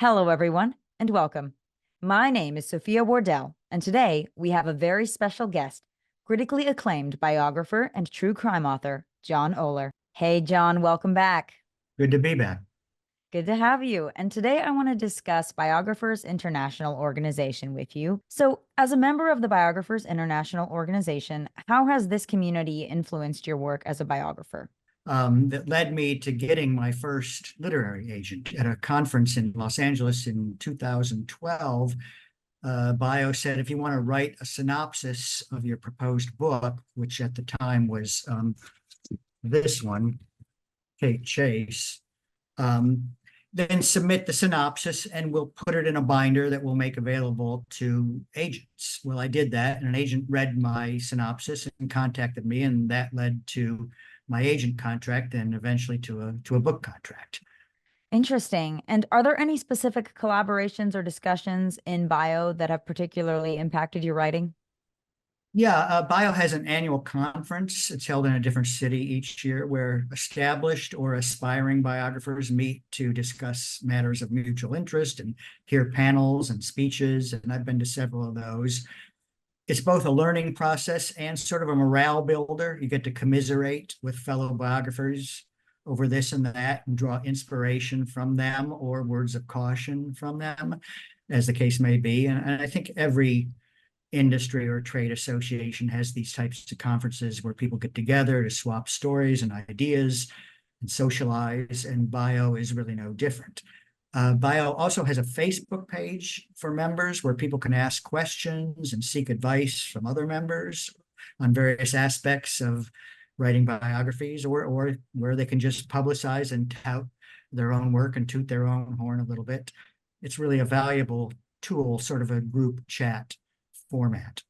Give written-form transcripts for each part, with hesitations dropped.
Hello, everyone, and welcome. My name is Sophia Wardell, and today we have a very special guest, critically acclaimed biographer and true crime author, John Oller. Hey, John, welcome back. Good to be back. Good to have you. And today I want to discuss Biographers International Organization with you. So, as a member of the Biographers International Organization, how has this community influenced your work as a biographer? That led me to getting my first literary agent at a conference in Los Angeles in 2012. Bio said, if you want to write a synopsis of your proposed book, which at the time was this one, Kate Chase, then submit the synopsis and we'll put it in a binder that we'll make available to agents. Well, I did that, and an agent read my synopsis and contacted me, and that led to my agent contract and eventually to a book contract. Interesting. And are there any specific collaborations or discussions in bio that have particularly impacted your writing? Yeah, Bio has an annual conference. It's held in a different city each year where established or aspiring biographers meet to discuss matters of mutual interest and hear panels and speeches. And I've been to several of those. It's both a learning process and sort of a morale builder. You get to commiserate with fellow biographers over this and that and draw inspiration from them or words of caution from them, as the case may be. And I think every industry or trade association has these types of conferences where people get together to swap stories and ideas and socialize, and Bio is really no different. Bio also has a Facebook page for members where people can ask questions and seek advice from other members on various aspects of writing biographies, or where they can just publicize and tout their own work and toot their own horn a little bit. It's really a valuable tool, sort of a group chat format.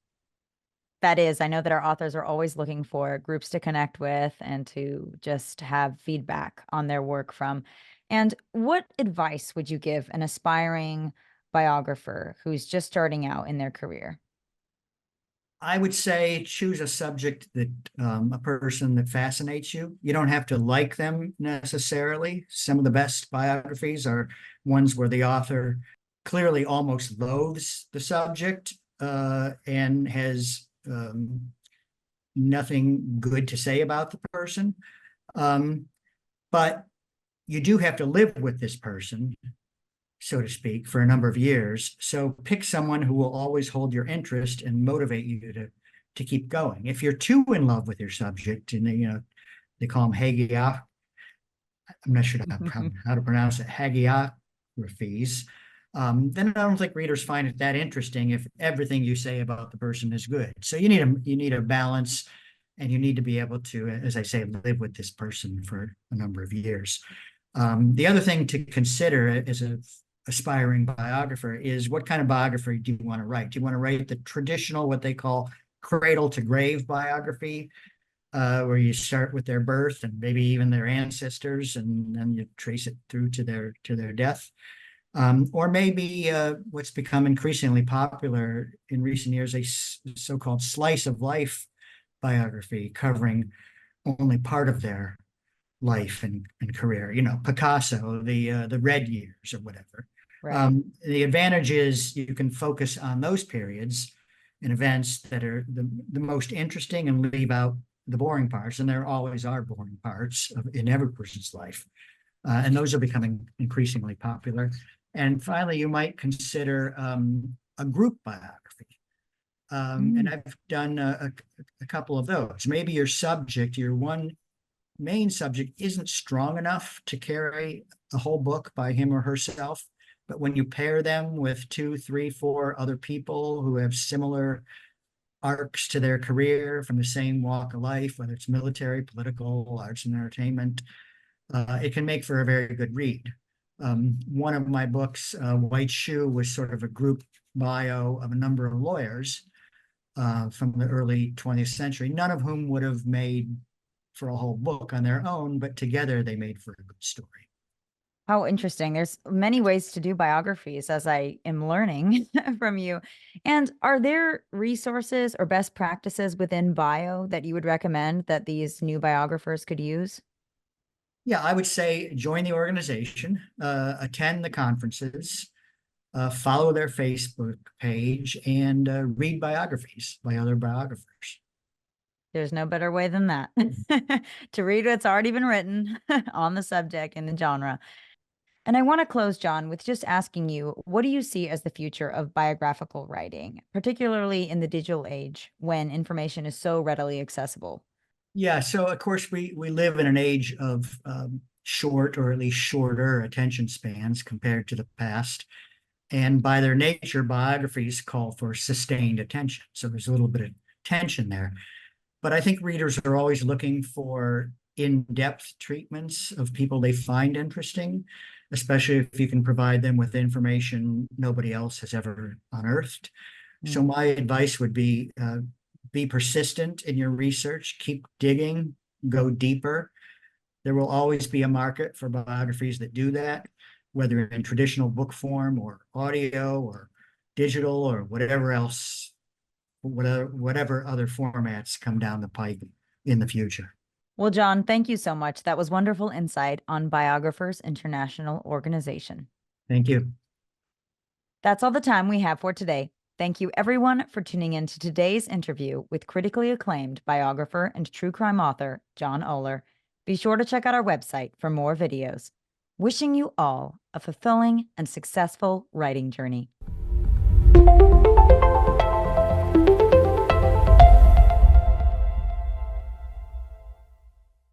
That is, I know that our authors are always looking for groups to connect with and to just have feedback on their work from. And what advice would you give an aspiring biographer who's just starting out in their career? I would say choose a subject that a person that fascinates you. You don't have to like them necessarily. Some of the best biographies are ones where the author clearly almost loathes the subject and has nothing good to say about the person. But you do have to live with this person, so to speak, for a number of years. So pick someone who will always hold your interest and motivate you to keep going. If you're too in love with your subject, and they call them hagiographies, I'm not sure how to pronounce it, hagiographies, then I don't think readers find it that interesting if everything you say about the person is good. So you need a balance, and you need to be able to, as I say, live with this person for a number of years. The other thing to consider as an aspiring biographer is, what kind of biography do you want to write? Do you want to write the traditional, what they call cradle to grave biography, where you start with their birth and maybe even their ancestors, and then you trace it through to their death? Or maybe what's become increasingly popular in recent years, a so-called slice of life biography covering only part of their life and career. Picasso, the red years or whatever. Right. The advantage is you can focus on those periods and events that are the most interesting and leave out the boring parts. And there always are boring parts in every person's life. And those are becoming increasingly popular. And finally, you might consider a group biography. And I've done a couple of those. Maybe your one main subject isn't strong enough to carry a whole book by him or herself, but when you pair them with 2, 3, 4 other people who have similar arcs to their career from the same walk of life, whether it's military, political, arts and entertainment, it can make for a very good read. One of my books, White Shoe, was sort of a group bio of a number of lawyers from the early 20th century, none of whom would have made for a whole book on their own, but together they made for a good story. How interesting. There's many ways to do biographies, as I am learning from you. And are there resources or best practices within bio that you would recommend that these new biographers could use? Yeah, I would say join the organization, attend the conferences, follow their Facebook page, and read biographies by other biographers. There's no better way than that to read what's already been written on the subject and the genre. And I want to close, John, with just asking you, what do you see as the future of biographical writing, particularly in the digital age when information is so readily accessible? Yeah, so of course we live in an age of short or at least shorter attention spans compared to the past. And by their nature, biographies call for sustained attention. So there's a little bit of tension there. But I think readers are always looking for in-depth treatments of people they find interesting, especially if you can provide them with information nobody else has ever unearthed. So Mm. my advice would be persistent in your research, keep digging, go deeper. There will always be a market for biographies that do that, whether in traditional book form or audio or digital or whatever else, whatever other formats come down the pike in the future. Well, John, thank you so much. That was wonderful insight on Biographers International Organization. Thank you. That's all the time we have for today. Thank you, everyone, for tuning in to today's interview with critically acclaimed biographer and true crime author, John Oller. Be sure to check out our website for more videos. Wishing you all a fulfilling and successful writing journey.